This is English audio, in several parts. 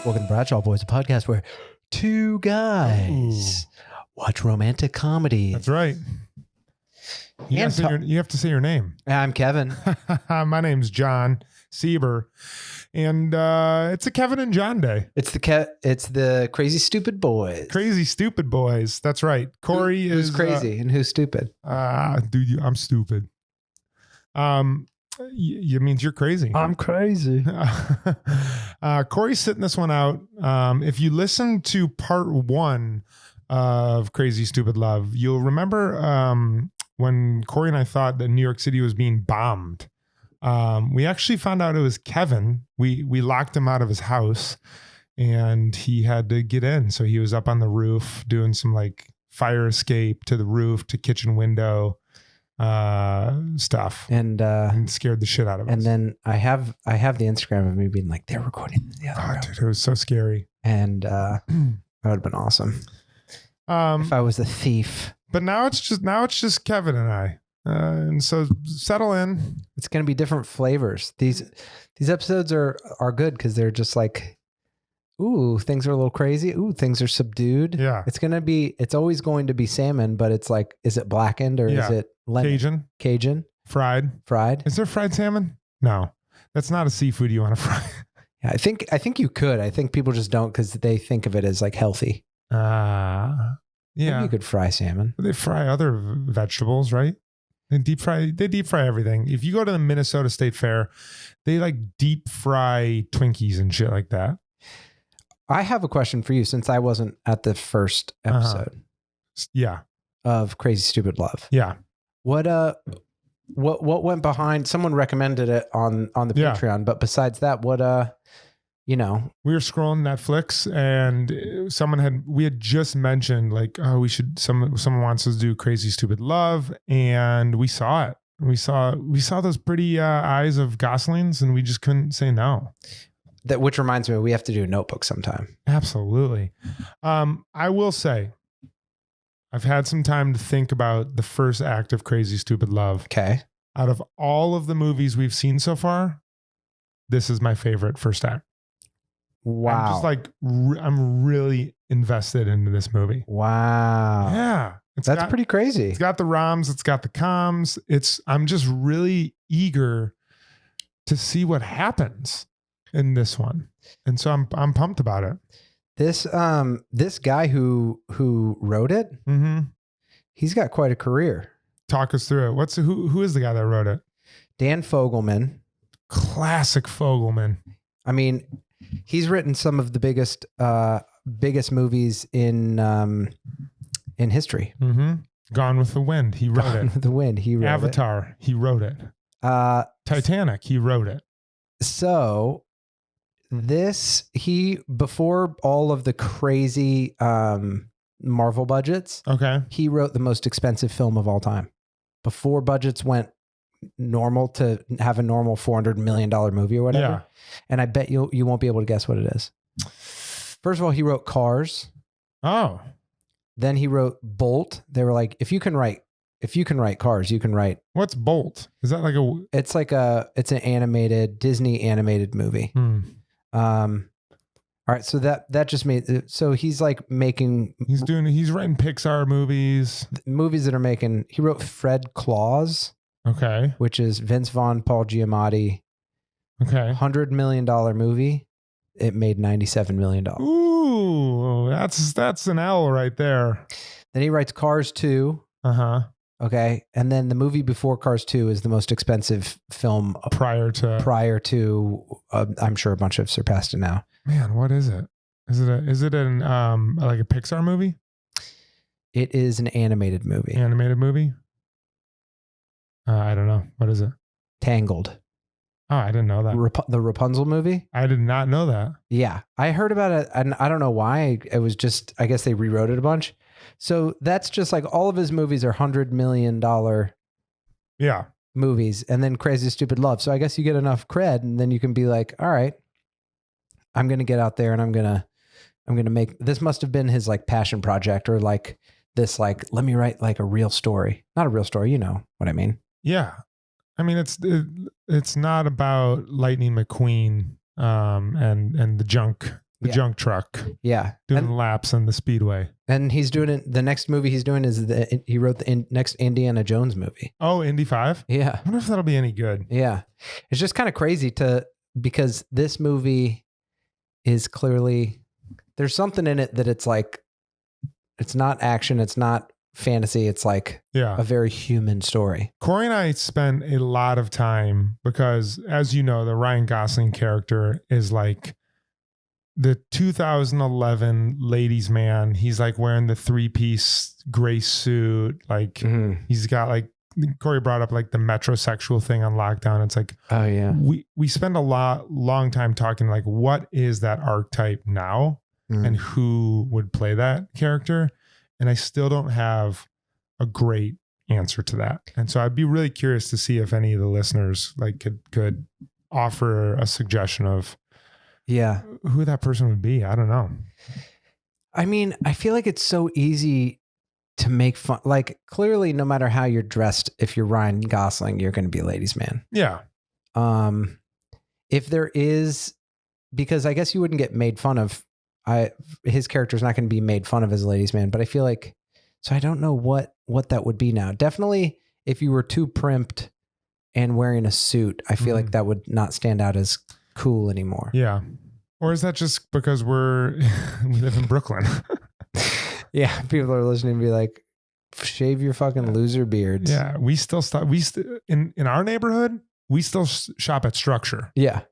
Welcome to Bradshaw Boys, a podcast where two guys watch romantic comedies. That's right. You have to say your name. I'm Kevin. My name's Jon Sieber, and it's a Kevin and John day. It's the Crazy Stupid Boys. Crazy Stupid Boys. That's right. Corey who's is crazy and who's stupid. Dude, I'm stupid. It means you're crazy. I'm crazy. Corey's sitting this one out. If you listen to part 1 of Crazy Stupid Love, you'll remember when Corey and I thought that New York City was being bombed. We actually found out it was Kevin. We locked him out of his house and he had to get in. So he was up on the roof doing some like fire escape to the roof to kitchen window stuff, and scared the shit out of us. And then I have the Instagram of me being like, they're recording in the other room. Dude, it was so scary. And that would have been awesome if I was a thief. But now it's just Kevin and I, and so settle in. It's gonna be different flavors. These episodes are good because they're just like, ooh, things are a little crazy. Ooh, things are subdued. Yeah. It's always going to be salmon, but it's like, is it blackened or is it lemon? Cajun? Fried? Is there fried salmon? No, that's not a seafood you want to fry. Yeah, I think you could. I think people just don't because they think of it as like healthy. Yeah. Maybe you could fry salmon. They fry other vegetables, right? They deep fry everything. If you go to the Minnesota State Fair, they like deep fry Twinkies and shit like that. I have a question for you since I wasn't at the first episode. Yeah. Of Crazy Stupid Love. Yeah. What went behind? Someone recommended it on the Patreon, but besides that, we were scrolling Netflix and we had just mentioned like, oh, someone wants us to do Crazy Stupid Love, and we saw it. We saw those pretty eyes of Goslings, and we just couldn't say no. Which reminds me, we have to do a Notebook sometime. Absolutely. I will say, I've had some time to think about the first act of Crazy Stupid Love. Okay. Out of all of the movies we've seen so far, this is my favorite first act. Wow. I'm just like, I'm really invested into this movie. Wow. Yeah. That's pretty crazy. It's got the ROMs. It's got the comms. I'm just really eager to see what happens in this one. And so I'm pumped about it. This guy who wrote it, he's got quite a career. Talk us through it. Who is the guy that wrote it? Dan Fogelman. Classic Fogelman. I mean, he's written some of the biggest movies in history. Gone with the Wind. He wrote it. Gone with the Wind. He wrote Avatar. it. He wrote it. Titanic. He wrote it. So before all of the crazy Marvel budgets, he wrote the most expensive film of all time. Before budgets went normal to have a normal $400 million movie or whatever. Yeah. And I bet you won't be able to guess what it is. First of all, he wrote Cars. Oh. Then he wrote Bolt. They were like, if you can write Cars, you can write. What's Bolt? Is that like it's an Disney animated movie. All right, so that just made, so he's like making, he's writing Pixar movies that are making. He wrote Fred Claus, which is Vince Vaughn, Paul Giamatti, $100 million movie. It made $97 million. Ooh, that's an L right there. Then he writes Cars 2. Okay, and then the movie before Cars 2 is the most expensive film prior to I'm sure a bunch have surpassed it now. Man, what is it? Is it like a Pixar movie? It is an animated movie. Animated movie? I don't know. What is it? Tangled. Oh, I didn't know that. The Rapunzel movie? I did not know that. Yeah, I heard about it, and I don't know why. It was just, I guess they rewrote it a bunch. So that's just like all of his movies are $100 million movies, and then Crazy Stupid Love. So I guess you get enough cred, and then you can be like, all right, I'm going to get out there and I'm going to make, this must have been his like passion project, or like this, like, let me write like a real story. Not a real story. You know what I mean? Yeah. I mean, it's not about Lightning McQueen and the junk the junk truck. Yeah. Doing laps on the speedway. And he's doing it. The next movie he's doing is he wrote the next Indiana Jones movie. Oh, Indy 5? Yeah. I wonder if that'll be any good. Yeah. It's just kind of crazy because this movie is clearly, there's something in it that it's like, it's not action. It's not fantasy. It's like a very human story. Corey and I spent a lot of time because, as you know, the Ryan Gosling character is like the 2011 ladies man. He's like wearing the 3-piece gray suit. Like he's got like, Corey brought up like the metrosexual thing on lockdown. It's like, oh yeah, we spend a long time talking like, what is that archetype now and who would play that character? And I still don't have a great answer to that. And so I'd be really curious to see if any of the listeners like could offer a suggestion of who that person would be. I don't know. I mean, I feel like it's so easy to make fun. Like clearly, no matter how you're dressed, if you're Ryan Gosling, you're going to be a ladies' man. Yeah. If there is, because I guess you wouldn't get made fun of. His character's not going to be made fun of as a ladies' man, but I feel like, so I don't know what that would be now. Definitely, if you were too primped and wearing a suit, I feel like that would not stand out as cool anymore. Yeah. Or is that just because we live in Brooklyn? Yeah. People are listening and be like, shave your fucking loser beards. Yeah. We still stop. In our neighborhood, we still shop at Structure. Yeah.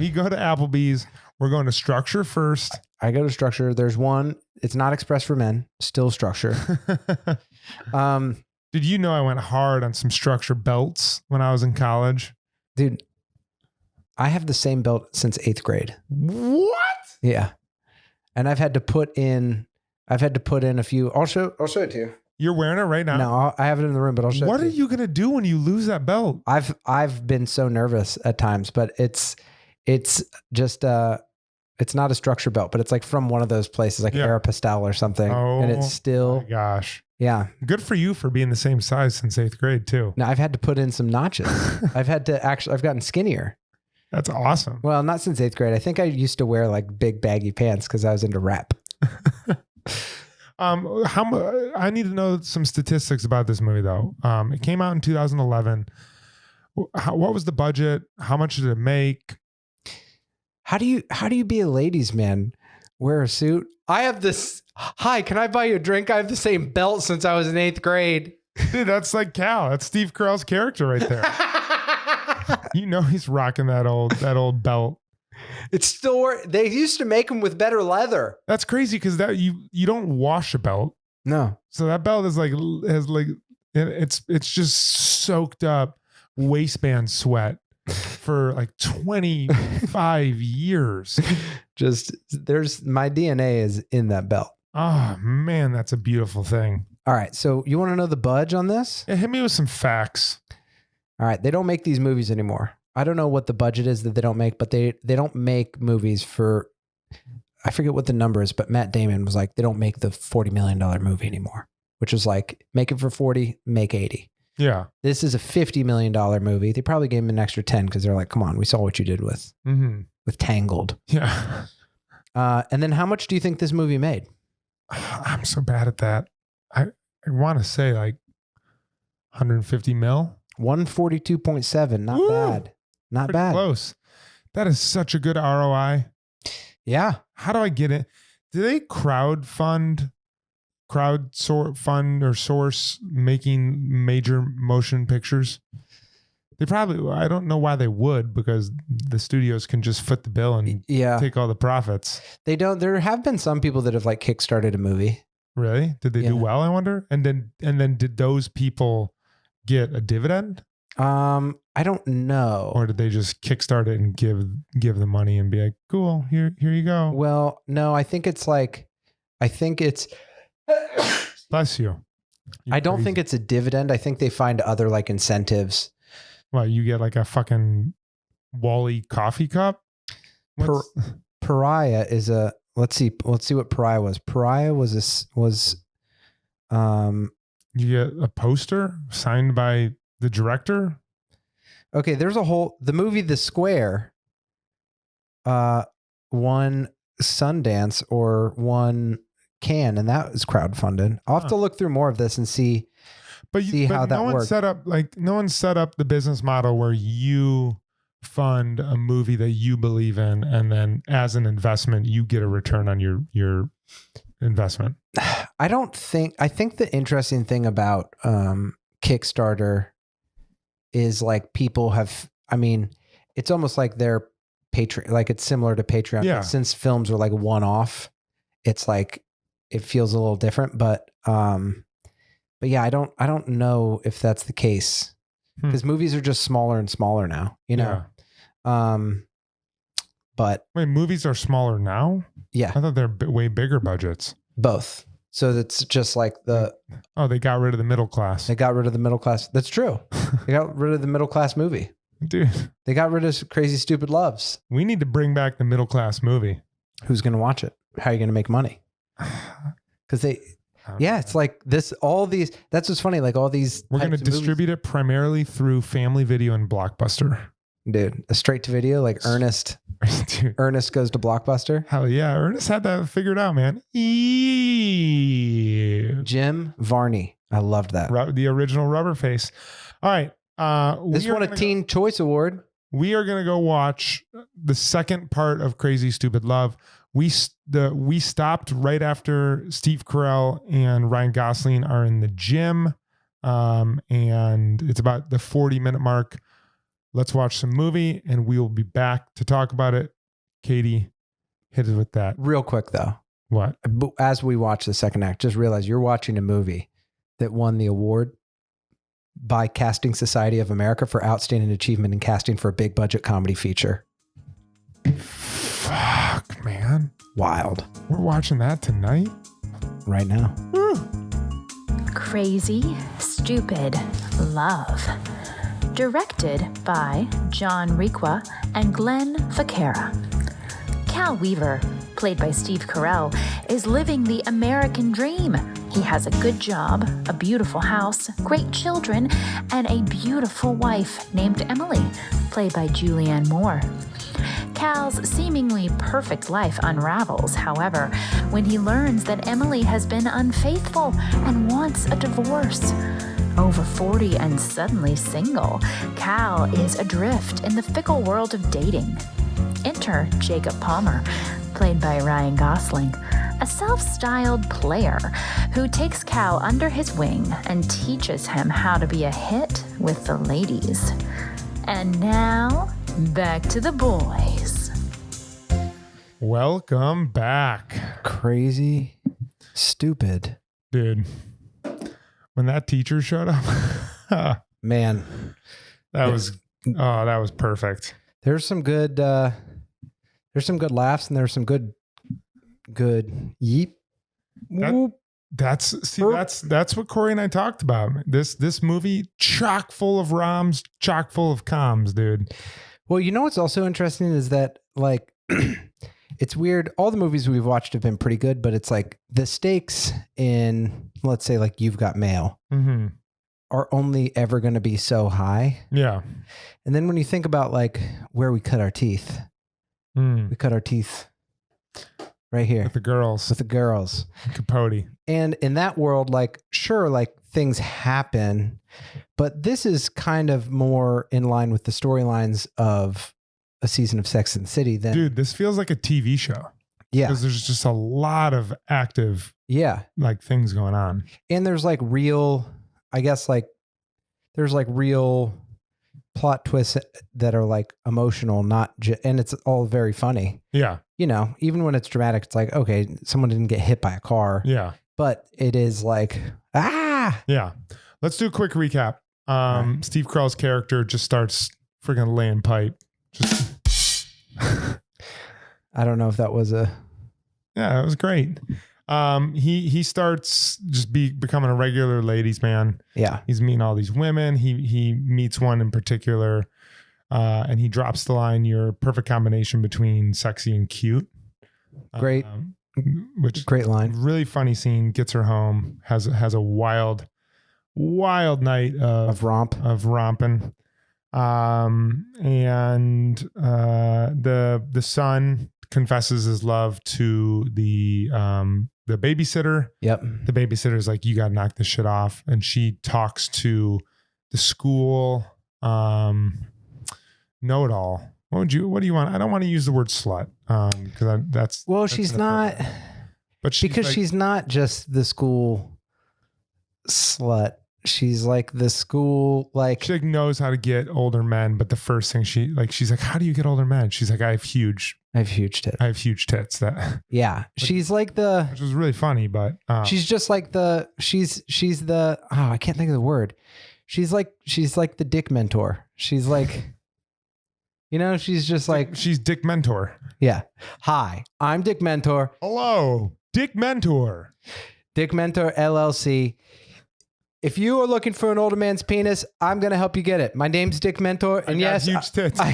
We go to Applebee's. We're going to Structure first. I go to Structure. There's one. It's not Express for Men. Still Structure. Did you know I went hard on some Structure belts when I was in college? Dude, I have the same belt since 8th grade. What? Yeah. And I've had to put in a few. I'll show it to you. You're wearing it right now? No, I have it in the room, but I'll show it to you. What are you going to do when you lose that belt? I've been so nervous at times, but it's just it's not a Structure belt, but it's like from one of those places like Aeropostale or something. Oh, and it's still, my gosh. Yeah. Good for you for being the same size since 8th grade too. Now I've had to put in some notches. I've gotten skinnier. That's awesome. Well, not since 8th grade. I think I used to wear like big baggy pants because I was into rap. I need to know some statistics about this movie though. It came out in 2011. What was the budget? How much did it make? How do you be a ladies' man? Wear a suit? I have this. Hi, can I buy you a drink? I have the same belt since I was in 8th grade. Dude, that's like Cal. That's Steve Carell's character right there. You know he's rocking that old belt. It's still. They used to make them with better leather. That's crazy because that you don't wash a belt. No. So that belt is it's just soaked up waistband sweat for like 25 years. Just my DNA is in that belt. Oh man, that's a beautiful thing. All right. So you want to know the budge on this? Yeah, hit me with some facts. All right. They don't make these movies anymore. I don't know what the budget is that they don't make, but they don't make movies for, I forget what the number is, but Matt Damon was like, they don't make the $40 million movie anymore, which was like, make it for 40, make 80. Yeah. This is a $50 million movie. They probably gave him an extra 10 because they're like, come on, we saw what you did with Tangled. Yeah. And then how much do you think this movie made? I'm so bad at that. I want to say like 150 mil. 142.7. Not Woo! Bad. Not Pretty bad. Close. That is such a good ROI. Yeah. How do I get it? Do they crowd fund or source making major motion pictures? They probably, I don't know why they would, because the studios can just foot the bill and take all the profits. They don't. There have been some people that have like kickstarted a movie. Really? Did they do well, I wonder? And then did those people get a dividend? I don't know. Or did they just kickstart it and give the money and be like, cool, here you go? Well, no, I think it's bless you. I don't think it's a dividend. I think they find other like incentives. Well, you get like a fucking Wally coffee cup? Pariah is a, let's see what Pariah was. Pariah was you get a poster signed by the director. Okay, there's the movie The Square won Sundance or won Cannes, and that was crowdfunded. I'll have to look through more of this and see how that works. No one set up the business model where you fund a movie that you believe in, and then as an investment, you get a return on your investment. I think the interesting thing about Kickstarter is like people have, I mean, it's almost like they're Patreon, like it's similar to Patreon. Yeah. But since films are like one-off, it's like, it feels a little different, but yeah, I don't know if that's the case because movies are just smaller and smaller now, you know? Yeah. But wait, movies are smaller now? Yeah. I thought they're way bigger budgets. Both. So it's just like they got rid of the middle class. They got rid of the middle class. That's true. They got rid of the middle class movie. Dude. They got rid of Crazy Stupid Loves. We need to bring back the middle class movie. Who's going to watch it? How are you going to make money? Because it's like this, all these, that's what's funny. Like all these. We're going to distribute it primarily through Family Video and Blockbuster. Dude, a straight to video, like Ernest. Dude. Ernest goes to Blockbuster. Hell yeah. Ernest had that figured out, man. Jim Varney. I loved that. The original Rubber Face. All right. This won a Teen Choice Award. We are going to go watch the second part of Crazy Stupid Love. We stopped right after Steve Carell and Ryan Gosling are in the gym. And it's about the 40-minute mark. Let's watch some movie and we will be back to talk about it. Katie, hit us with that. Real quick though. What? As we watch the second act, just realize you're watching a movie that won the award by Casting Society of America for Outstanding Achievement in Casting for a Big Budget Comedy Feature. Fuck, man. Wild. We're watching that tonight? Right now. Woo. Crazy Stupid Love. Directed by John Requa and Glenn Vaquera. Cal Weaver, played by Steve Carell, is living the American dream. He has a good job, a beautiful house, great children, and a beautiful wife named Emily, played by Julianne Moore. Cal's seemingly perfect life unravels, however, when he learns that Emily has been unfaithful and wants a divorce. Over 40 and suddenly single, Cal is adrift in the fickle world of dating. Enter Jacob Palmer, played by Ryan Gosling, a self-styled player who takes Cal under his wing and teaches him how to be a hit with the ladies. And now, back to the boys. Welcome back. Crazy Stupid. Dude. When that teacher showed up, man, that was perfect. There's some good laughs and there's some good yeep. That's what Corey and I talked about. This movie chock full of ROMs, chock full of comms, dude. Well, you know what's also interesting is that like it's weird. All the movies we've watched have been pretty good, but it's like the stakes in, let's say, like You've Got Mail are only ever going to be so high. Yeah. And then when you think about like where we cut our teeth, we cut our teeth right here with the girls. Capote. And in that world, like, sure, like things happen, but this is kind of more in line with the storylines of a season of Sex and the City than. Dude, this feels like a TV show. Yeah. Because there's just a lot of active like things going on. And there's like real, I guess like there's like real plot twists that are like emotional, and it's all very funny. Yeah. You know, even when it's dramatic, it's like, okay, someone didn't get hit by a car. Yeah. But it is like, Yeah. Let's do a quick recap. Right. Steve Carell's character just starts freaking laying pipe. I don't know if that was Yeah, it was great. He starts just becoming a regular ladies man. Yeah. He's meeting all these women. He meets one in particular, and he drops the line, "You're a perfect combination between sexy and cute." Great. Great line. Really funny scene. Gets her home. Has a wild night of romping. And the son confesses his love to the babysitter. Yep. The babysitter's like, you got to knock this shit off. And she talks to the school know-it-all. What do you want? I don't want to use the word slut. Because that's she's not, but she's not just the school slut. She's like the school, like she knows how to get older men. But the first thing she's like, how do you get older men? She's like, I have huge tits. That she's like the, which was really funny, but she's just like she's the, I can't think of the word. She's like the dick mentor. She's like, she's just like, she's Dick Mentor. Yeah. Hi, I'm Dick Mentor. Hello, Dick Mentor. Dick Mentor LLC. If you are looking for an older man's penis, I'm going to help you get it. My name's Dick Mentor. And yes, huge tits. I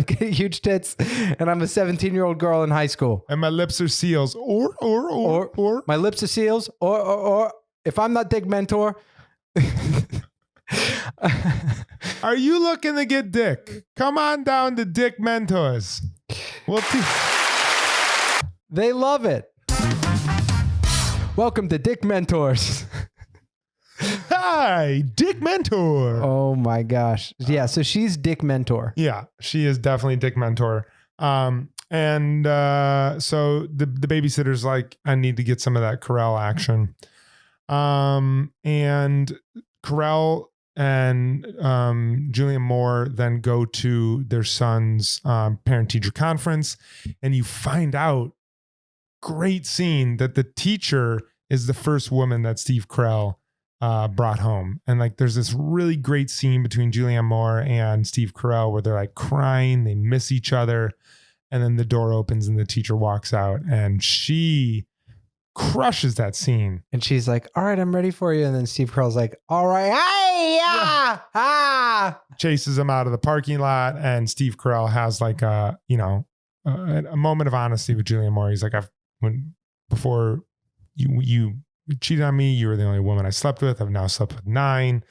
get huge tits. And I'm a 17-year-old girl in high school. And my lips are seals. Or. My lips are seals. Or. If I'm not Dick Mentor. Are you looking to get dick? Come on down to Dick Mentors. They love it. Welcome to Dick Mentors. Hi, Dick Mentor. Oh my gosh. Yeah, so she's Dick Mentor. Yeah, she is definitely Dick Mentor. So the babysitter's like, I need to get some of that Carell action. And Carell and Julianne Moore then go to their son's parent-teacher conference, and you find out, great scene, that the teacher is the first woman that Steve Carell brought home. And like, there's this really great scene between Julianne Moore and Steve Carell where they're like crying, they miss each other, and then the door opens and the teacher walks out, and she crushes that scene. And she's like, all right, I'm ready for you. And then Steve Carell's like, all right, chases him out of the parking lot, and Steve Carell has like a moment of honesty with Julianne Moore. He's like, before you cheated on me, you were the only woman I slept with. I've now slept with 9.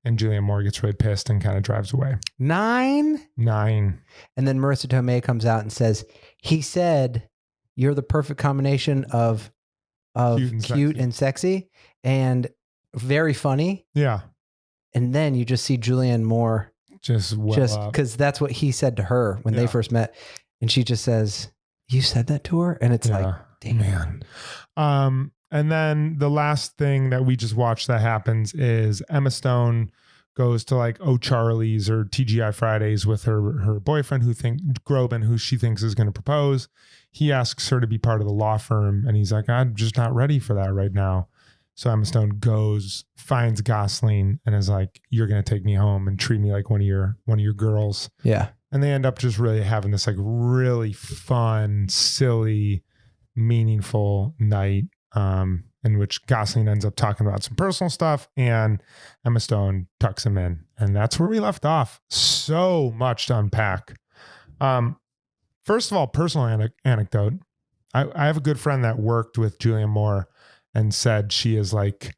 And Julianne Moore gets really pissed and kind of drives away. 9. And then Marissa Tomei comes out and says, he said, you're the perfect combination of cute and sexy and very funny. Yeah. And then you just see Julianne Moore just because that's what he said to her when they first met. And she just says, you said that to her? And it's like, damn. Man. And then the last thing that we just watched that happens is Emma Stone goes to like O'Charlie's or TGI Fridays with her boyfriend Groban, who she thinks is going to propose. He asks her to be part of the law firm, and he's like, I'm just not ready for that right now. So Emma Stone goes, finds Gosling, and is like, you're going to take me home and treat me like one of your girls. Yeah. And they end up just really having this like really fun, silly, meaningful night. In which Gosling ends up talking about some personal stuff, and Emma Stone tucks him in. And that's where we left off. So much to unpack. First of all, personal anecdote. I have a good friend that worked with Julianne Moore and said she is like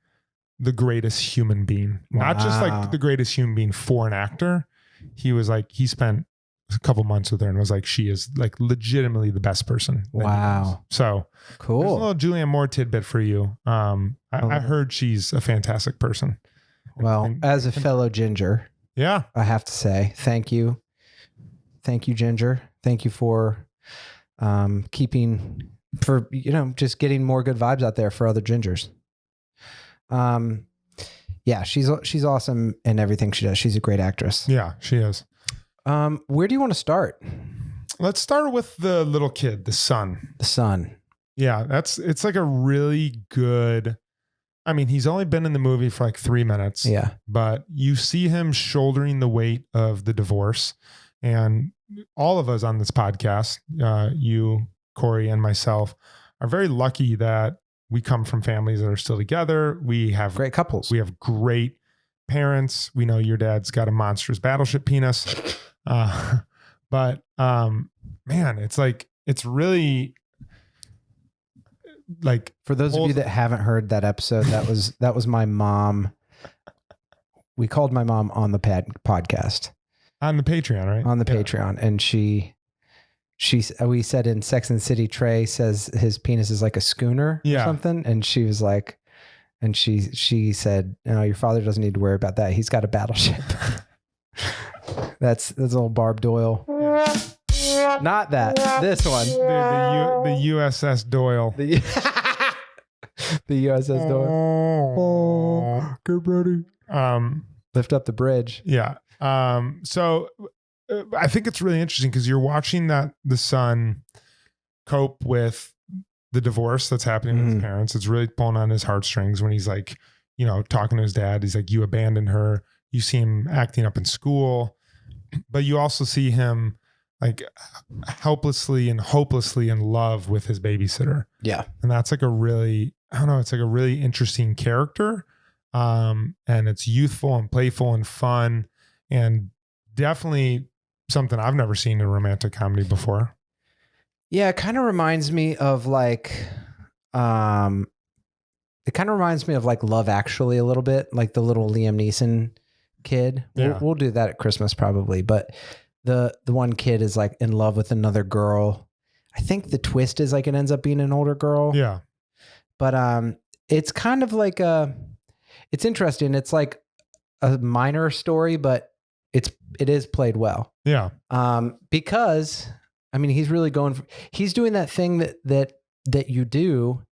the greatest human being. Wow. Not just like the greatest human being for an actor. He was like, he spent a couple months with her and was like, she is like legitimately the best person. Wow. So cool. There's a little Julianne Moore tidbit for you. I heard she's a fantastic person. Well, as a fellow Ginger, yeah, I have to say, thank you. Thank you, Ginger. Thank you for just getting more good vibes out there for other Gingers. Yeah, she's awesome in everything she does. She's a great actress. Yeah, she is. Where do you want to start? Let's start with the little kid, the son. The son. Yeah, it's like a really good. I mean, he's only been in the movie for like 3 minutes. Yeah. But you see him shouldering the weight of the divorce. And all of us on this podcast, you, Corey, and myself, are very lucky that we come from families that are still together. We have great couples. We have great parents. We know your dad's got a monstrous battleship penis. But man, it's really like, for those of you that haven't heard that episode, that was my mom. We called my mom on the podcast on the Patreon, right? On the Patreon. And she we said in Sex and the City, Trey says his penis is like a schooner or something. And she was like, and she said, no, your father doesn't need to worry about that. He's got a battleship. That's a little Barb Doyle. Not that. This one. The USS Doyle. The USS Doyle. Oh, good buddy. Lift up the bridge. Yeah. So I think it's really interesting because you're watching the son cope with the divorce that's happening with his parents. It's really pulling on his heartstrings when he's like, talking to his dad. He's like, you abandoned her. You see him acting up in school, but you also see him like helplessly and hopelessly in love with his babysitter. Yeah. And that's like it's like a really interesting character. And it's youthful and playful and fun and definitely something I've never seen in a romantic comedy before. Yeah. It kind of reminds me of like, Love Actually a little bit, like the little Liam Neeson kid. Yeah. We'll do that at Christmas probably, but the one kid is like in love with another girl. I think the twist is like it ends up being an older girl. Yeah. But it's kind of like it's interesting. It's like a minor story, but it is played well. Yeah. Because I mean he's really he's doing that thing that you do.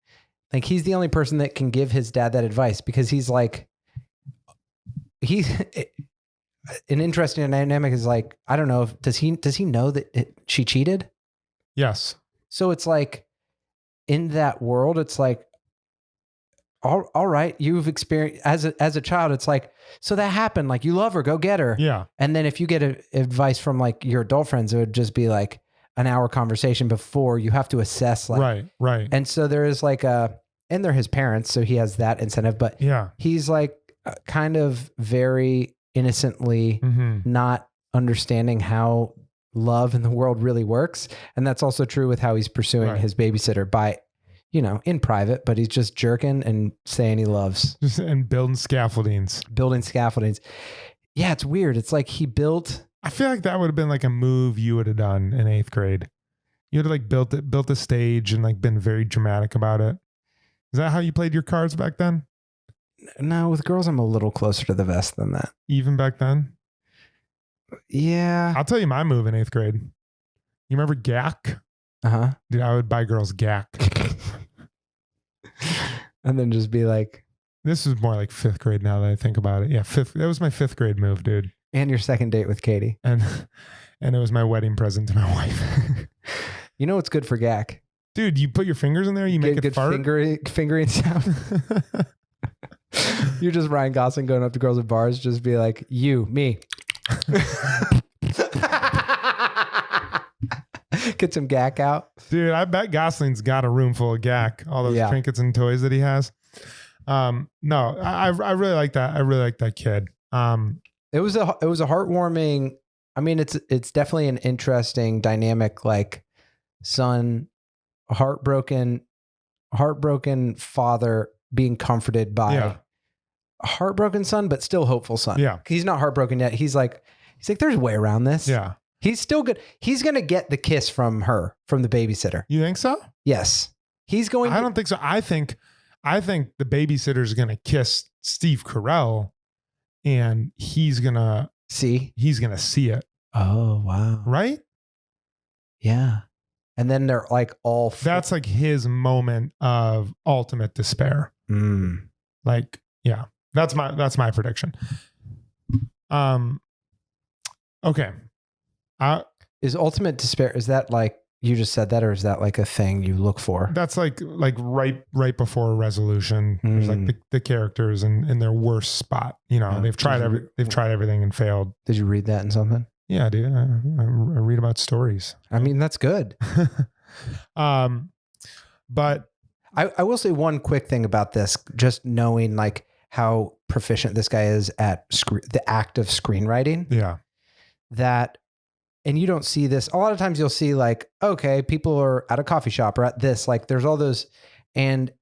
Like he's the only person that can give his dad that advice because he's like an interesting dynamic is like, I don't know does he know that she cheated? Yes. So it's like in that world, it's like, all right, you've experienced as a child, it's like, so that happened. Like you love her, go get her. Yeah. And then if you get advice from like your adult friends, it would just be like an hour conversation before you have to assess. Like, right. And so there is like and they're his parents. So he has that incentive, but yeah, he's like kind of very innocently not understanding how love in the world really works. And that's also true with how he's pursuing his babysitter by, in private, but he's just jerking and saying he loves. And building scaffoldings. Yeah, it's weird. It's like he built. I feel like that would have been like a move you would have done in 8th grade. You would have like built a stage and like been very dramatic about it. Is that how you played your cards back then? No, with girls, I'm a little closer to the vest than that. Even back then? Yeah. I'll tell you my move in 8th grade. You remember GAC? Uh-huh. Dude, I would buy girls GAC. And then just be like. This is more like 5th grade now that I think about it. Yeah, that was my 5th grade move, dude. And your second date with Katie. And it was my wedding present to my wife. You know what's good for GAC? Dude, you put your fingers in there, you make it fart. Fingering sound. You're just Ryan Gosling going up to girls at bars, just be like, me. Get some GAC out. Dude, I bet Gosling's got a room full of GAC, all those trinkets and toys that he has. No, I really like that. I really like that kid. It was a heartwarming. I mean, it's definitely an interesting dynamic, like son, heartbroken father being comforted by a heartbroken son, but still hopeful son. Yeah. He's not heartbroken yet. He's like, there's a way around this. Yeah. He's still good. He's going to get the kiss from the babysitter. You think so? Yes. He's going. I don't think so. I think the babysitter's is going to kiss Steve Carell and he's going to see it. Oh, wow. Right? Yeah. And then they're like all. That's like his moment of ultimate despair. Like, yeah, that's my prediction. Okay. Is ultimate despair, is that like you just said that, or is that like a thing you look for? That's like right before a resolution. There's like the characters in their worst spot. They've tried everything and failed. Did you read that in something? Yeah, dude. I read about stories. I mean, that's good. But I will say one quick thing about this, just knowing like how proficient this guy is at the act of screenwriting. Yeah. And you don't see this. A lot of times you'll see like, okay, people are at a coffee shop or at this, like there's all those. And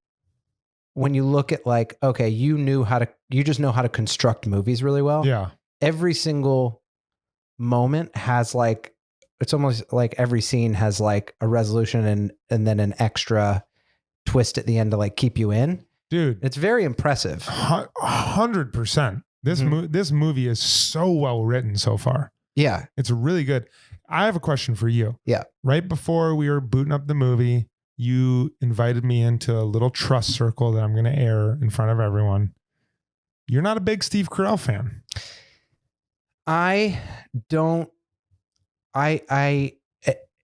when you look at like, okay, you just know how to construct movies really well. Yeah. Every single moment has like almost like every scene has like a resolution and then an extra twist at the end to like keep you in. Dude, It's very impressive. 100%. This Mhm. this movie is so well written so far. Yeah. It's really good. I have a question for you. Yeah. Right before we were booting up the movie, you invited me into a little trust circle that I'm going to air in front of everyone. You're not a big Steve Carell fan. I don't,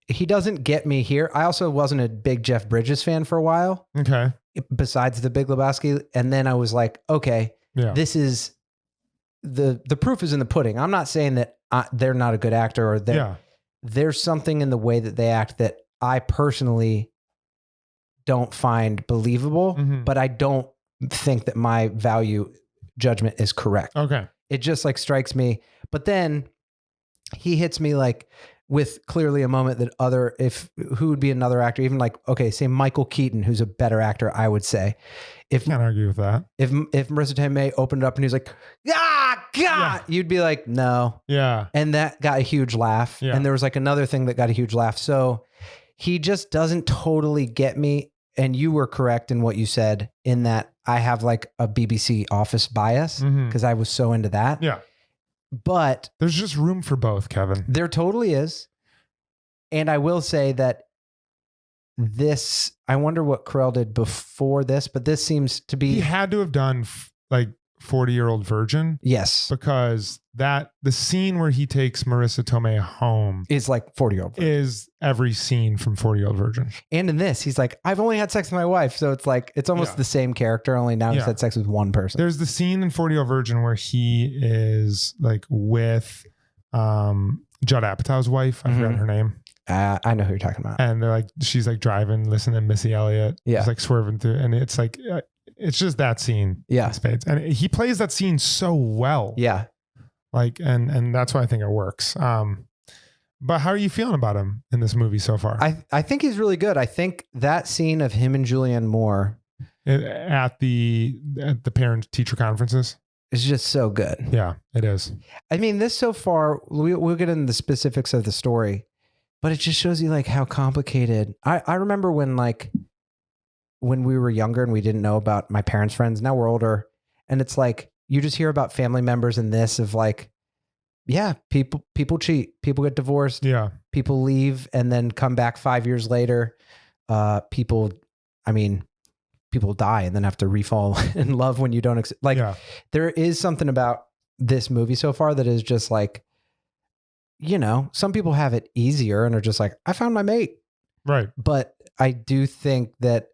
he doesn't get me here. I also wasn't a big Jeff Bridges fan for a while, Okay. besides The Big Lebowski. And then I was like, okay, Yeah. this is the proof is in the pudding. I'm not saying that they're not a good actor or there's something in the way that they act that I personally don't find believable, Mhm. but I don't think that my value judgment is correct. Okay. It just like strikes me. But then he hits me like with clearly a moment that who would be another actor, even like, okay, say Michael Keaton, who's a better actor, I would say. If Can't argue with that. if Marissa Tomei opened it up and he's like, ah, God, Yeah. you'd be like, no. Yeah. And that got a huge laugh. Yeah. And there was like another thing that got a huge laugh. So he just doesn't totally get me. And you were correct in what you said in that I have like a BBC Office bias Mhm. because I was so into that. Yeah. But There's just room for both, Kevin. there totally is. And I will say that I wonder what Carell did before this, but this seems to be. He had to have done like 40-Year-Old Virgin, Yes. because the scene where he takes Marissa Tomei home Is like 40-year-old. is every scene from 40-Year-Old Virgin. And in this, he's like, I've only had sex with my wife. So it's like, it's almost Yeah. the same character, only now he's Yeah. had sex with one person. There's the scene in 40-Year-Old Virgin where he is like with Judd Apatow's wife. I forgot Mhm. her name. I know who you're talking about. And they're like, she's like driving, listening to Missy Elliott. Yeah. She's like swerving through. And it's like, it's just that scene. Yeah. in spades. And he plays that scene so well. Yeah. Like, and that's why I think it works. But how are you feeling about him in this movie so far? I think he's really good. I think that scene of him and Julianne Moore At the parent teacher conferences. is just so good. Yeah, it is. I mean, this so far, we'll get into the specifics of the story, but it just shows you like how complicated. I remember when we were younger and we didn't know about my parents' friends. Now we're older, and it's like you just hear about family members in this of like, yeah, people cheat, people get divorced, Yeah. people leave and then come back 5 years later. People die and then have to refall in love when you don't Yeah. There is something about this movie so far that is just like, you know, some people have it easier and are just like, I found my mate. Right. But I do think that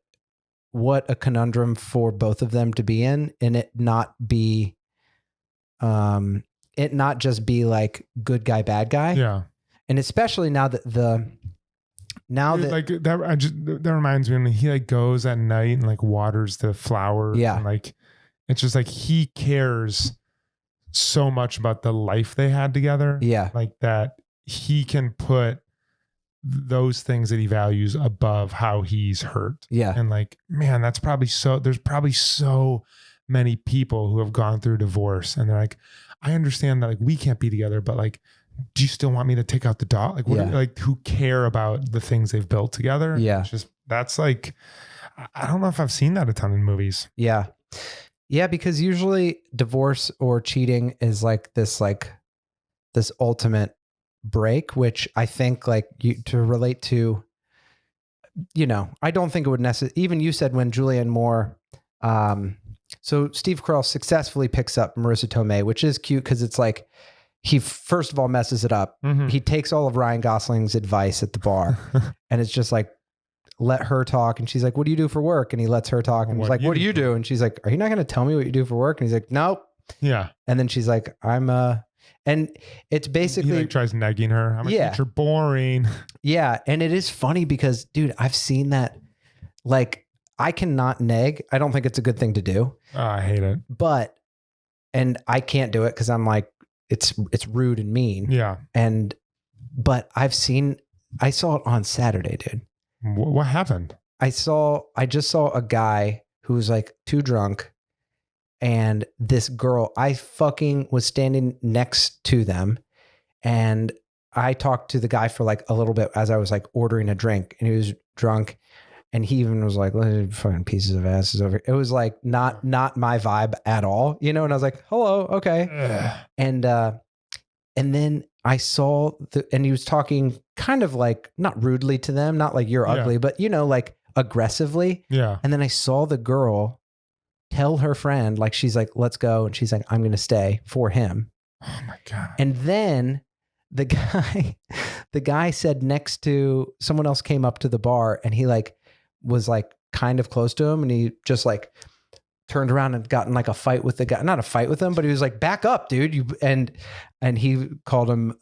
what a conundrum for both of them to be in, and it not just be like good guy, bad guy. Yeah. And especially now that Like that reminds me when he like goes at night and like waters the flowers. Yeah. And like, it's just like he cares so much about the life they had together. yeah, Like that he can put those things that he values above how he's hurt. yeah, And like, man, there's probably so many people who have gone through divorce and they're like, I understand that like we can't be together, but like, do you still want me to take out the dog? Like, Yeah. like who care about the things they've built together? Yeah. It's just, that's like, I don't know if I've seen that a ton in movies. yeah. Yeah, because usually divorce or cheating is like this ultimate break, which I think like to relate to, you know, I don't think it would necessarily, even you said when Julianne Moore, so Steve Carell successfully picks up Marissa Tomei, which is cute because it's like, he first of all messes it up. Mhm. He takes all of Ryan Gosling's advice at the bar and it's just like, let her talk. And she's like, what do you do for work? And he lets her talk. And he's like, what do you do? And she's like, are you not going to tell me what you do for work? And he's like, nope. Yeah. And then she's like, and it's basically, He like tries negging her. I'm like, Yeah. you're boring. yeah. And it is funny because dude, I've seen that. Like I cannot neg. I don't think it's a good thing to do, Oh, I hate it. and I can't do it. Cause I'm like, it's rude and mean. Yeah. But I saw it on Saturday, dude. What happened? I just saw a guy who was like too drunk, and this girl, I fucking was standing next to them, and I talked to the guy for like a little bit as I was like ordering a drink, and he was drunk, and he even was like, fucking pieces of asses over here. It was like not my vibe at all, you know? And I was like, hello. Okay. Ugh. And then I saw and he was talking kind of like not rudely to them, not like you're ugly, but you know, like aggressively. Yeah. And then I saw the girl tell her friend, like, she's like, let's go. And she's like, I'm going to stay for him. Oh my God. And then the guy said next to someone else came up to the bar, and he like was like kind of close to him, and he just like turned around and got in like a fight with the guy, not a fight with him, but he was like, back up, dude. And he called him,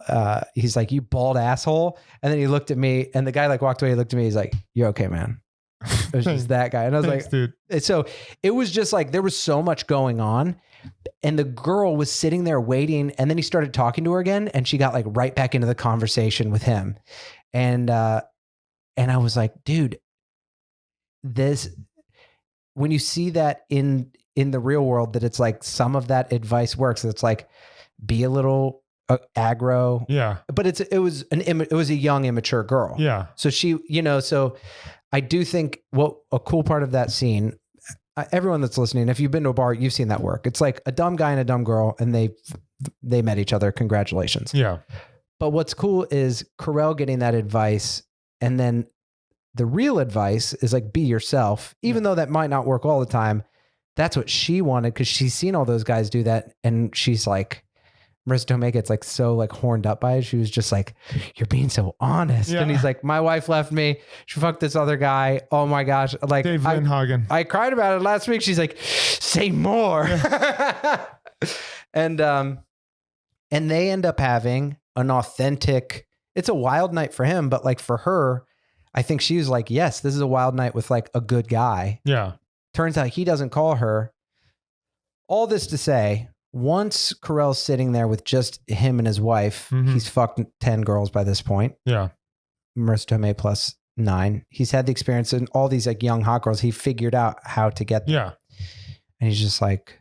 he's like, you bald asshole. And then he looked at me, and the guy like walked away. He looked at me. He's like, you're okay, man. It was just that guy. And I was Thanks, like, dude. So it was just like, there was so much going on, and the girl was sitting there waiting. And then he started talking to her again, and she got like right back into the conversation with him. And I was like, dude, when you see that in the real world, that it's like some of that advice works. It's like, be a little aggro. Yeah. But it was a young, immature girl. Yeah. So she, you know, so I do think a cool part of that scene, everyone that's listening, if you've been to a bar, you've seen that work. It's like a dumb guy and a dumb girl, and they met each other. Congratulations. Yeah. But what's cool is Carell getting that advice, and then the real advice is like, be yourself, even though that might not work all the time. That's what she wanted, because she's seen all those guys do that. And she's like, Marissa Tomei gets like so like horned up by it. She was just like, you're being so honest. Yeah. And he's like, my wife left me. She fucked this other guy. Oh my gosh. Like Dave Lindhagen. I cried about it last week. She's like, say more. And they end up having an authentic, it's a wild night for him, but like for her, I think she was like, yes, this is a wild night with like a good guy. Yeah. Turns out he doesn't call her. All this to say, once Carell's sitting there with just him and his wife, he's fucked 10 girls by this point. Yeah. Marissa Tomei plus 9. He's had the experience, and all these like young hot girls, he figured out how to get them. Yeah. And he's just like,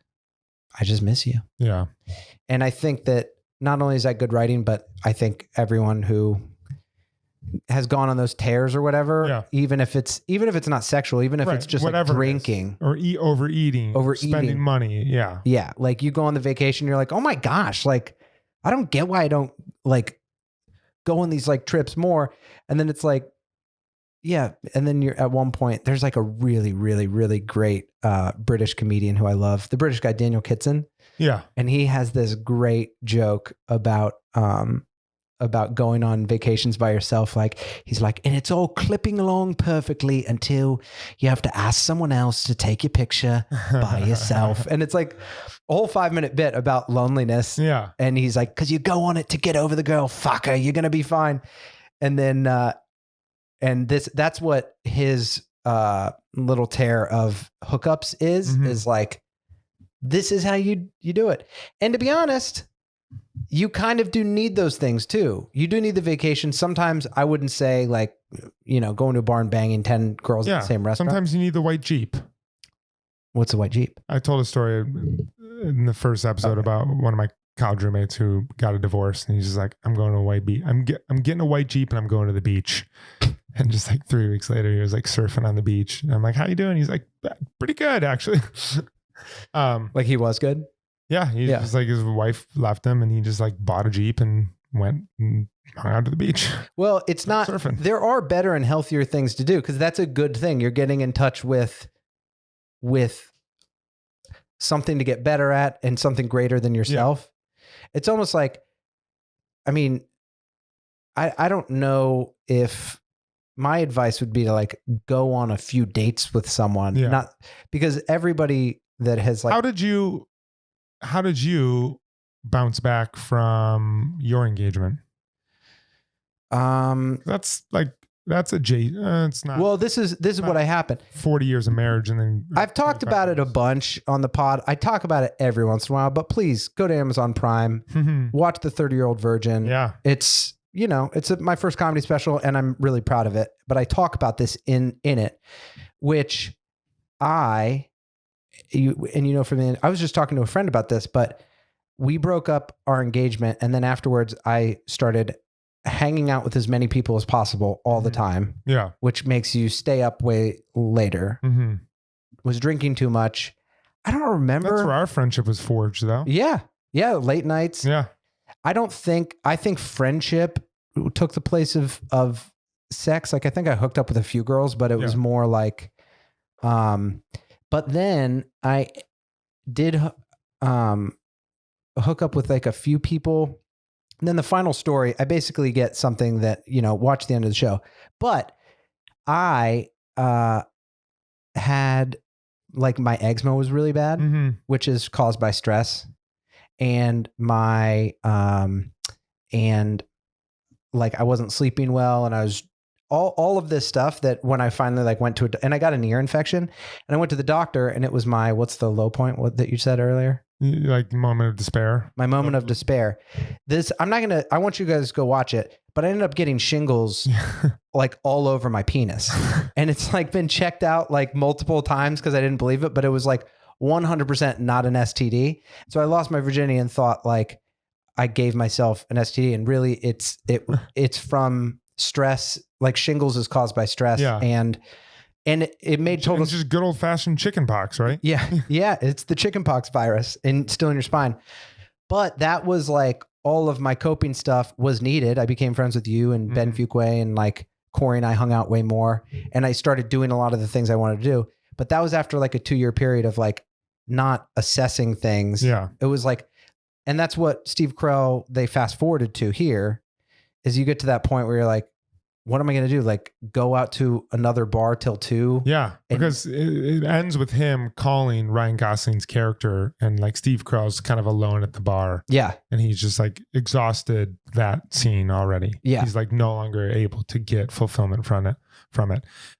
I just miss you. Yeah. And I think that not only is that good writing, but I think everyone who has gone on those tears or whatever, even if it's not sexual, even if it's just like drinking or overeating, spending money. Yeah. Yeah. Like you go on the vacation, you're like, oh my gosh, like I don't get why I don't like go on these like trips more. And then it's like, yeah. And then you're at one point, there's like a really, really, really great British comedian who I love, the British guy, Daniel Kitson. Yeah. And he has this great joke about going on vacations by yourself. Like he's like, and it's all clipping along perfectly until you have to ask someone else to take your picture by yourself. And it's like a whole 5-minute bit about loneliness. Yeah. And he's like, cause you go on it to get over the girl, fucker, you're going to be fine. And then, and that's what his, little tear of hookups is like, this is how you do it. And to be honest, you kind of do need those things too. You do need the vacation. Sometimes I wouldn't say like, you know, going to a bar and banging 10 girls at the same restaurant. Sometimes you need the white Jeep. What's a white Jeep? I told a story in the first episode about one of my college roommates who got a divorce, and he's just like, I'm going to a white beach. I'm getting a white Jeep and I'm going to the beach. And just like 3 weeks later, he was like surfing on the beach. And I'm like, how you doing? He's like, pretty good, actually. Like he was good. Yeah. He's just like, his wife left him and he just like bought a Jeep and went and hung out to the beach. Well, it's not, surfing. There are better and healthier things to do, because that's a good thing. You're getting in touch with something to get better at and something greater than yourself. Yeah. It's almost like, I mean, I don't know if my advice would be to like go on a few dates with someone, not because everybody that has like, how did you bounce back from your engagement? That's it's not. Well, this is what happened. 40 years of marriage. And then I've talked about it a bunch on the pod. I talk about it every once in a while, but please go to Amazon Prime, watch The 30-Year-Old Virgin. Yeah. It's, you know, it's my first comedy special and I'm really proud of it, but I talk about this in it, which I was just talking to a friend about this, but we broke up our engagement. And then afterwards I started hanging out with as many people as possible all the time, Yeah. which makes you stay up way later. Mm-hmm. Was drinking too much. I don't remember. That's where our friendship was forged, though. Yeah. Yeah. Late nights. Yeah. I think friendship took the place of sex. Like, I think I hooked up with a few girls, but it was more like, but then I did, hook up with like a few people. And then the final story, I basically get something that, watch the end of the show, but I, had like my eczema was really bad, Mm-hmm. which is caused by stress. And my, and like I wasn't sleeping well, and I was all of this stuff that when I finally like went to and I got an ear infection, and I went to the doctor, and it was my, what's the low point? What that you said earlier? Like moment of despair. My moment of despair. I want you guys to go watch it, but I ended up getting shingles like all over my penis. And it's like been checked out like multiple times because I didn't believe it, but it was like 100% not an STD. So I lost my virginity and thought like I gave myself an STD, and really it's from stress. Like shingles is caused by stress. Yeah. And it made total. It's just good old fashioned chicken pox, right? Yeah. Yeah. It's the chickenpox virus and still in your spine. But that was like all of my coping stuff was needed. I became friends with you and Ben Fuquay, and like Corey and I hung out way more. And I started doing a lot of the things I wanted to do. But that was after like a 2-year period of like not assessing things. Yeah. It was like, and that's what Steve Carell, they fast forwarded to here, is you get to that point where you're like, what am I going to do? Like go out to another bar till 2? Yeah, because it ends with him calling Ryan Gosling's character, and like Steve Carell's kind of alone at the bar. Yeah. And he's just like exhausted that scene already. Yeah. He's like no longer able to get fulfillment from it.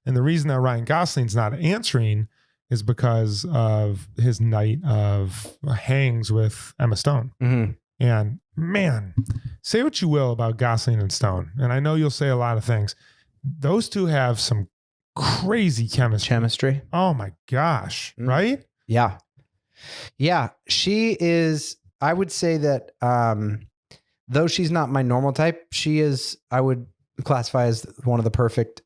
And the reason that Ryan Gosling's not answering is because of his night of hangs with Emma Stone. Mm-hmm. And man, say what you will about Gosling and Stone, and I know you'll say a lot of things. Those two have some crazy chemistry. Oh my gosh. Right? Yeah. Yeah. She is, I would say that though she's not my normal type, she is, I would classify as one of the perfect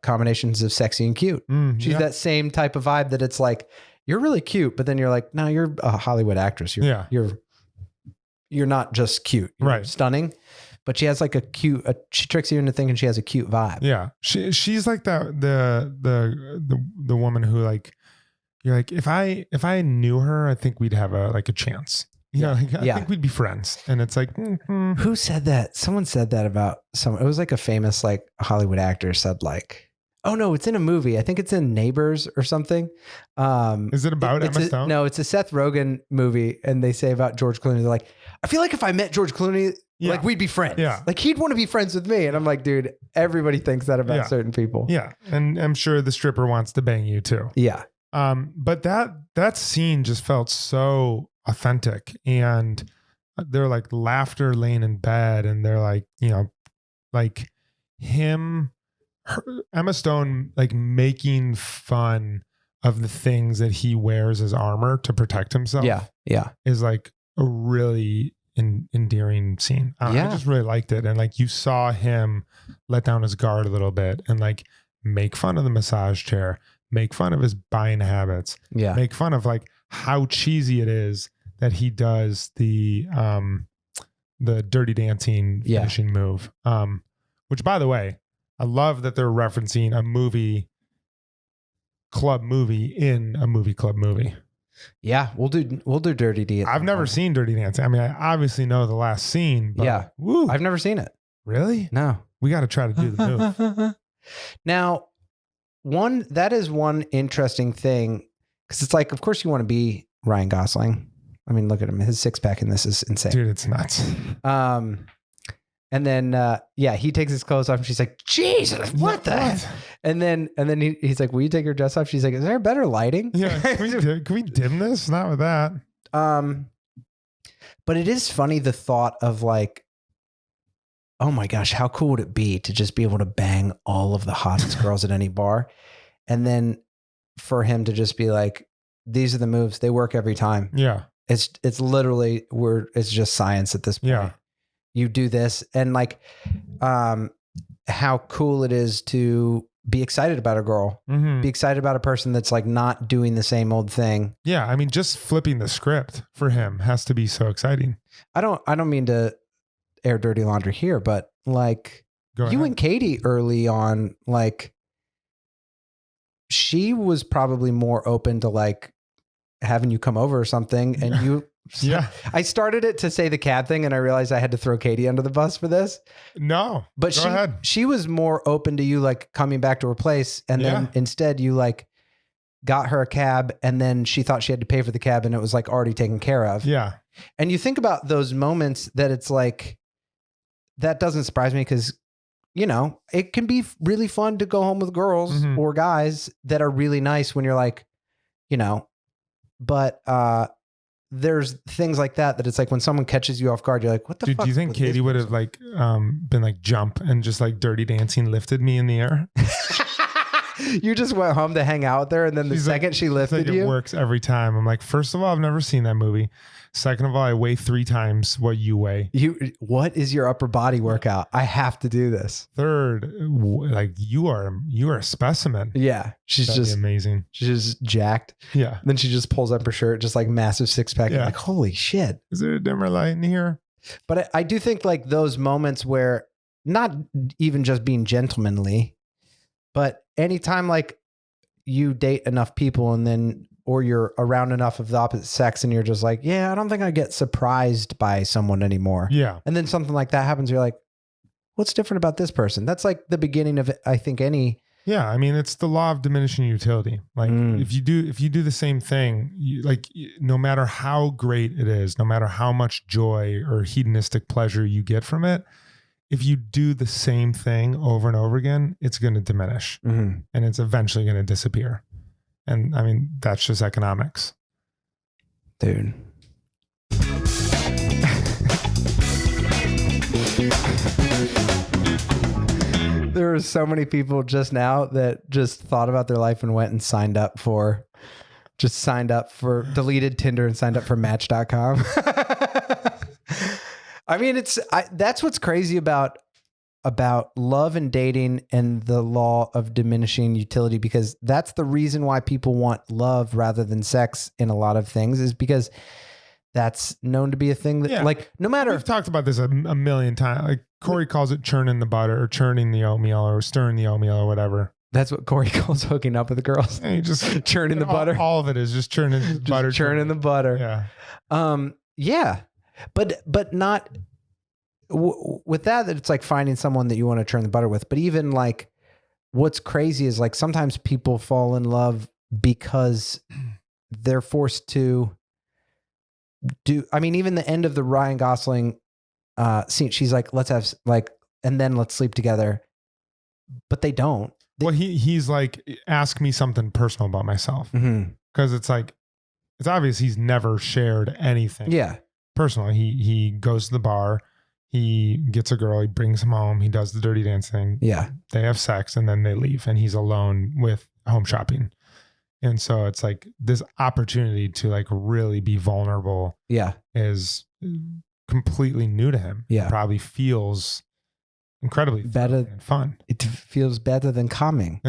combinations of sexy and cute. She's that same type of vibe that it's like, you're really cute, but then you're like, no, you're a Hollywood actress. You're not just cute. You're stunning. But she has like she tricks you into thinking she has a cute vibe. Yeah. She's like the woman who like, you're like, if I knew her, I think we'd have a chance. I think we'd be friends. And it's like, who said that? Someone said that about someone. It was like a famous like Hollywood actor said like, oh no, it's in a movie. I think it's in Neighbors or something. Is it about Emma Stone? No, it's a Seth Rogen movie. And they say about George Clooney, they're like, I feel like if I met George Clooney, like we'd be friends. Yeah. Like he'd want to be friends with me. And I'm like, dude, everybody thinks that about certain people. Yeah. And I'm sure the stripper wants to bang you too. Yeah. But that scene just felt so authentic, and they're like laughter laying in bed, and they're like, like Emma Stone, like making fun of the things that he wears as armor to protect himself. Yeah. Yeah. Is like a really endearing scene. I just really liked it. And like you saw him let down his guard a little bit and like make fun of the massage chair, make fun of his buying habits, make fun of like how cheesy it is that he does the Dirty Dancing finishing move. Which by the way, I love that they're referencing a movie club movie in a movie club movie. Yeah, we'll do Dirty Dancing. I've never seen Dirty Dancing. I mean, I obviously know the last scene, but I've never seen it. Really? No. We got to try to do the move. Now, that is one interesting thing, because it's like, of course you want to be Ryan Gosling. I mean, look at him. His 6-pack in this is insane. Dude, it's nuts. And then, he takes his clothes off and she's like, Jesus, what the heck? And then he's like, will you take your dress off? She's like, is there better lighting? Yeah. Can we dim this? Not with that. But it is funny, the thought of like, oh my gosh, how cool would it be to just be able to bang all of the hottest girls at any bar? And then for him to just be like, these are the moves. They work every time. Yeah. It's literally it's just science at this point. Yeah. you do this, and like how cool it is to be excited about a girl, be excited about a person that's like not doing the same old thing. Yeah. I mean, just flipping the script for him has to be so exciting. I don't mean to air dirty laundry here, but like you and Katie early on, like she was probably more open to like having you come over or something, and you. Yeah. I started it to say the cab thing, and I realized I had to throw Katie under the bus for this. No, but go ahead. She was more open to you like coming back to her place, and then instead you like got her a cab, and then she thought she had to pay for the cab, and it was like already taken care of. Yeah. And you think about those moments that it's like, that doesn't surprise me, because you know, it can be really fun to go home with girls or guys that are really nice when you're like, you know, but there's things like that it's like when someone catches you off guard, you're like, what the fuck? Do you think Katie would have like been like jump and just like Dirty Dancing lifted me in the air? You just went home to hang out there, and then She's the second she lifted you, it works every time. I'm like, first of all, I've never seen that movie. Second of all, I weigh 3 times what you weigh. What is your upper body workout? I have to do this. Third, like you are a specimen. Yeah, That'd be amazing. She's just jacked. Yeah. Then she just pulls up her shirt, just like massive 6-pack. Yeah. Like, holy shit. Is there a dimmer light in here? But I do think like those moments where, not even just being gentlemanly, but anytime like you date enough people, and then or you're around enough of the opposite sex, and you're just like, yeah, I don't think I get surprised by someone anymore. Yeah. And then something like that happens. You're like, what's different about this person? That's like the beginning of, I think, any. Yeah. I mean, it's the law of diminishing utility. Like if you do the same thing, no matter how great it is, no matter how much joy or hedonistic pleasure you get from it, if you do the same thing over and over again, it's going to diminish and it's eventually going to disappear. And I mean, that's just economics. Dude. There were so many people just now that just thought about their life and went and deleted Tinder and signed up for Match.com. I mean, that's what's crazy about love and dating and the law of diminishing utility, because that's the reason why people want love rather than sex in a lot of things, is because that's known to be a thing that like, no matter. We've talked about this a million times. Like Corey calls it churning the butter or churning the oatmeal or stirring the oatmeal or whatever. That's what Corey calls hooking up with girls. And you just churning the butter. All of it is just churning the butter. Churning the butter. Yeah. Yeah. But not with that it's like finding someone that you want to churn the butter with. But even like, what's crazy is like sometimes people fall in love because they're forced to do. I mean, even the end of the Ryan Gosling scene, she's like, let's have like, and then let's sleep together. But they don't. Well, he's like, ask me something personal about myself. Because it's like, it's obvious he's never shared anything. Yeah. Personally, he goes to the bar, he gets a girl, he brings him home, he does the dirty dance thing. Yeah. They have sex and then they leave and he's alone with home shopping. And so it's like this opportunity to like really be vulnerable. Yeah. Is completely new to him. Yeah. Probably feels incredibly better and fun. It feels better than calming.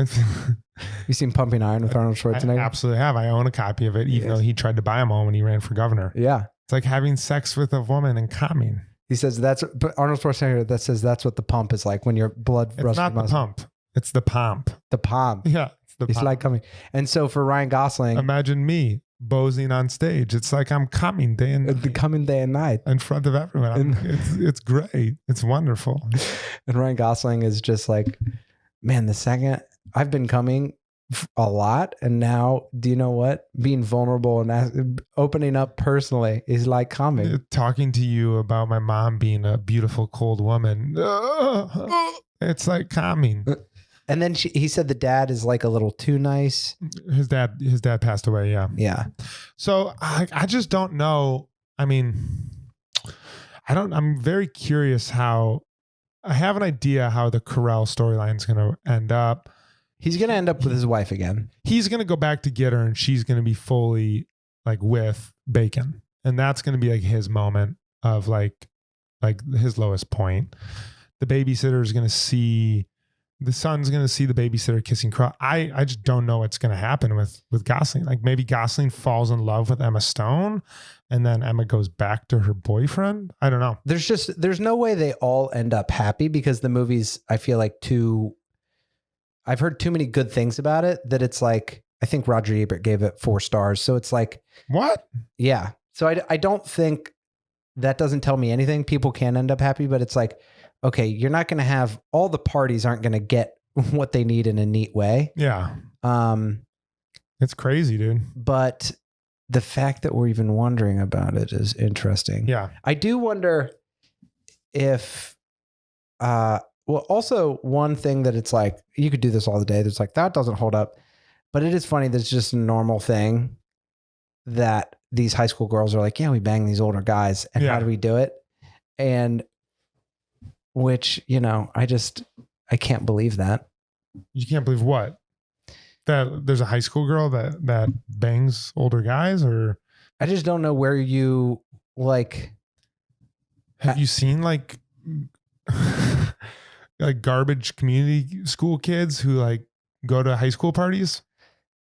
You seen Pumping Iron with Arnold Schwarzenegger? I absolutely have. I own a copy of it, even though he tried to buy them all when he ran for governor. Yeah. It's like having sex with a woman and calming. He says but Arnold Schwarzenegger that says that's what the pump is like when your blood rushes. It's not the pump. It's the pomp. The pomp. Yeah. It's like coming. And so for Ryan Gosling, imagine me bozing on stage. It's like I'm coming day and night. Coming day and night in front of everyone. It's great. It's wonderful. And Ryan Gosling is just like, man, the second I've been coming a lot, and now, do you know what? Being vulnerable and opening up personally is like coming. Talking to you about my mom being a beautiful, cold woman. It's like calming. And then he said the dad is like a little too nice. His dad passed away. Yeah. Yeah. So I just don't know. I mean, I'm very curious how. I have an idea how the Carell storyline is going to end up. He's going to end up with his wife again. He's going to go back to get her and she's going to be fully like with Bacon. And that's going to be like his moment of like like his lowest point. The babysitter is going to see, the son's going to see the babysitter kissing Crow. I just don't know what's going to happen with Gosling. Like maybe Gosling falls in love with Emma Stone and then Emma goes back to her boyfriend. I don't know. There's no way they all end up happy because the movie's, I feel like I've heard too many good things about it that it's like, I think Roger Ebert gave it 4 stars. So it's like, what? Yeah. So I don't think that doesn't tell me anything. People can end up happy, but it's like, okay, you're not going to have all the parties aren't going to get what they need in a neat way. Yeah. It's crazy, dude. But the fact that we're even wondering about it is interesting. Yeah. I do wonder if, well, also one thing that it's like, you could do this all the day. That's like, that doesn't hold up, but it is funny. That's just a normal thing that these high school girls are like, yeah, we bang these older guys. And how do we do it? And which, you know, I can't believe that. You can't believe what? That there's a high school girl that bangs older guys, or I just don't know where you like. Have you seen like garbage community school kids who like go to high school parties?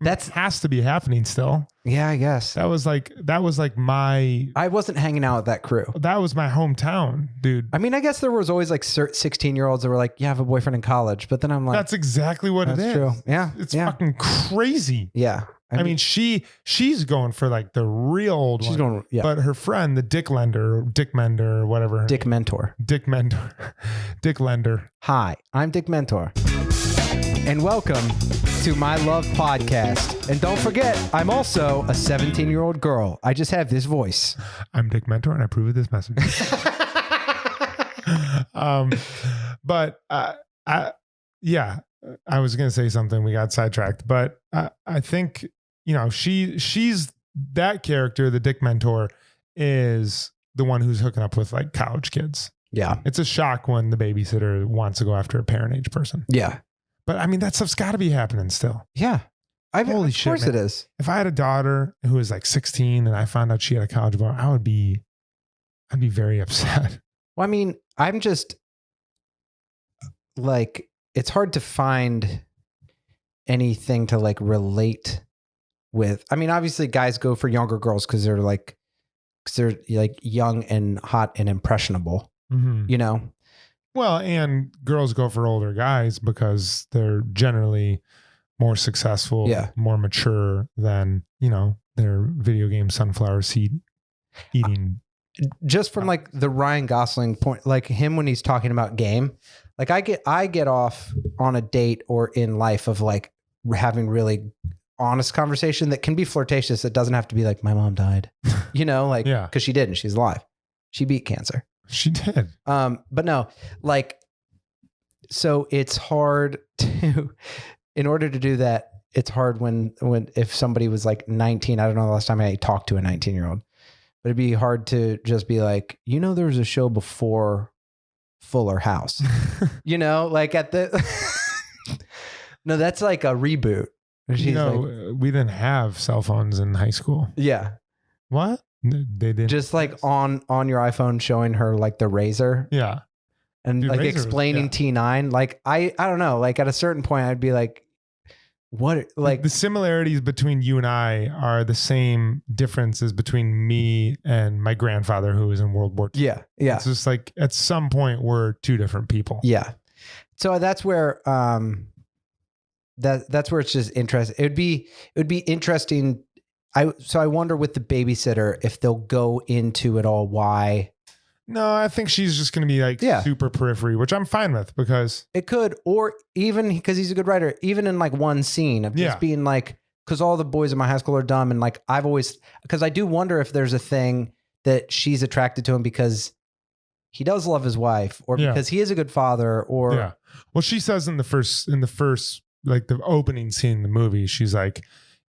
That has to be happening still. Yeah, I guess. That was like my... I wasn't hanging out with that crew. That was my hometown, dude. I mean, I guess there was always like 16-year-olds that were like, yeah, I have a boyfriend in college. But then I'm like... That's exactly what it is. True. Yeah. It's fucking crazy. Yeah. I mean, she's going for like the real old one. She's going, yeah. But her friend, the Dick Mender, whatever. Dick Mentor. Dick Lender. Hi, I'm Dick Mentor. And welcome to My Love Podcast. And don't forget, I'm also a 17-year-old girl. I just have this voice. I'm Dick Mentor and I approve of this message. I was going to say something. We got sidetracked, but I think, you know, she's that character, the Dick Mentor, is the one who's hooking up with like college kids. Yeah. It's a shock when the babysitter wants to go after a parent age person. Yeah. But I mean, that stuff's got to be happening still. Yeah. Holy shit. Of course it is. If I had a daughter who was like 16 and I found out she had a college bar, I'd be very upset. Well, I mean, I'm just like, it's hard to find anything to like relate with. I mean, obviously guys go for younger girls because they're like young and hot and impressionable, you know? Well, and girls go for older guys because they're generally more successful, more mature than, you know, their video game sunflower seed eating. Just from like the Ryan Gosling point, like him when he's talking about game, like I get off on a date or in life of like having really honest conversation that can be flirtatious. It doesn't have to be like my mom died, you know, like, cause she didn't, she's alive. She beat cancer. She did. But no, like, so it's hard to, in order to do that, it's hard when if somebody was like 19, I don't know the last time I talked to a 19-year-old, but it'd be hard to just be like, you know, there was a show before Fuller House, you know, like at the, no, that's like a reboot. You know, we didn't have cell phones in high school. Yeah. What? They didn't. Just like on your iPhone showing her like the razor. Yeah. And Dude, like razor explaining T9. Like I don't know, like at a certain point I'd be like, what, like the similarities between you and I are the same differences between me and my grandfather who was in World War II. Yeah. Yeah. It's just like at some point we're two different people. Yeah. So that's where that's where it's just interesting. It would be interesting. So I wonder with the babysitter if they'll go into it all why. No, I think she's just going to be like super periphery, which I'm fine with because it could, or even because he's a good writer, even in like one scene of just being like, because all the boys in my high school are dumb. And like, because I do wonder if there's a thing that she's attracted to him because he does love his wife or because he is a good father or. Well, she says in the first, like the opening scene in the movie, she's like,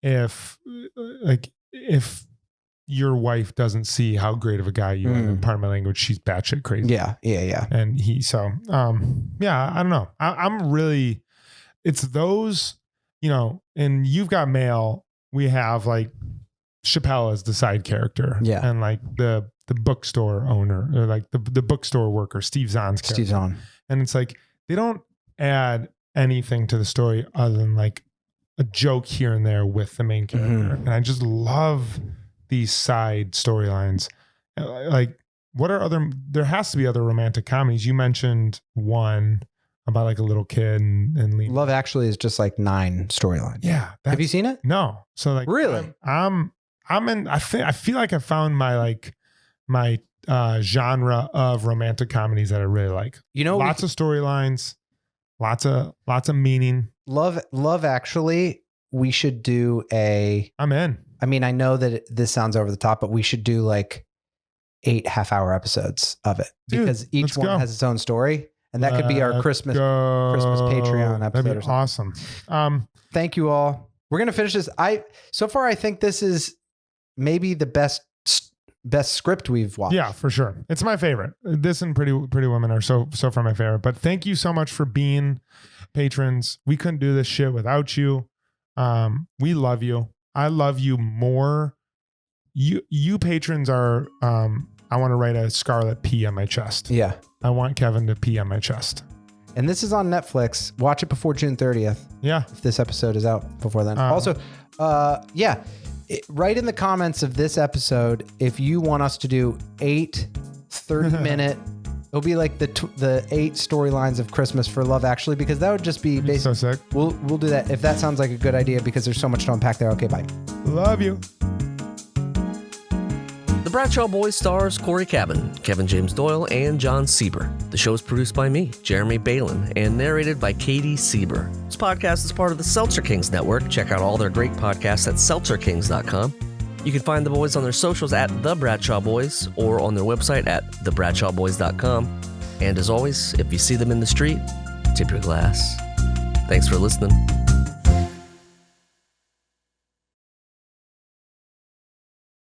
if your wife doesn't see how great of a guy you are, in part of my language, she's batshit crazy. Yeah. And I don't know. I'm really, it's those, you know, and You've Got Mail, we have like Chappelle as the side character. Yeah. And like the bookstore owner, or like the bookstore worker, Steve Zahn's character. Steve Zahn. And it's like, they don't add anything to the story other than like a joke here and there with the main character. And I just love these side storylines. Like, what are there has to be other romantic comedies. You mentioned one about like a little kid and Lee. Love Actually is just like 9 storylines. Yeah. Have you seen it? No. So like, Really? I'm in, I feel like I found my genre of romantic comedies that I really like. You know, lots of storylines, lots of meaning. Love Actually, we should do I'm in. I mean, I know that this sounds over the top, but we should do like 8 half-hour episodes of it, because each one has its own story, and that could be our Christmas Patreon episode. That'd be awesome. Thank you all. We're gonna finish this. So far I think this is maybe the best script we've watched. Yeah, for sure. It's my favorite. This and Pretty Women are so far my favorite. But thank you so much for being patrons. We couldn't do this shit without you. We love you. I love you more. You patrons are, I want to write a scarlet P on my chest. Yeah. I want Kevin to pee on my chest. And this is on Netflix. Watch it before June 30th. Yeah. If this episode is out before then. Also, write in the comments of this episode if you want us to do 8 30-minute. It'll be like the 8 storylines of Christmas for Love Actually, because that would just be basically so sick. We'll do that if that sounds like a good idea, because there's so much to unpack there. Okay, bye. Love you. The Bradshaw Boys stars Corey Cabin, Kevin James Doyle, and John Sieber. The show is produced by me, Jeremy Balin, and narrated by Katie Sieber. This podcast is part of the Seltzer Kings Network. Check out all their great podcasts at seltzerkings.com. You can find the boys on their socials at The Bradshaw Boys or on their website at thebradshawboys.com. And as always, if you see them in the street, tip your glass. Thanks for listening.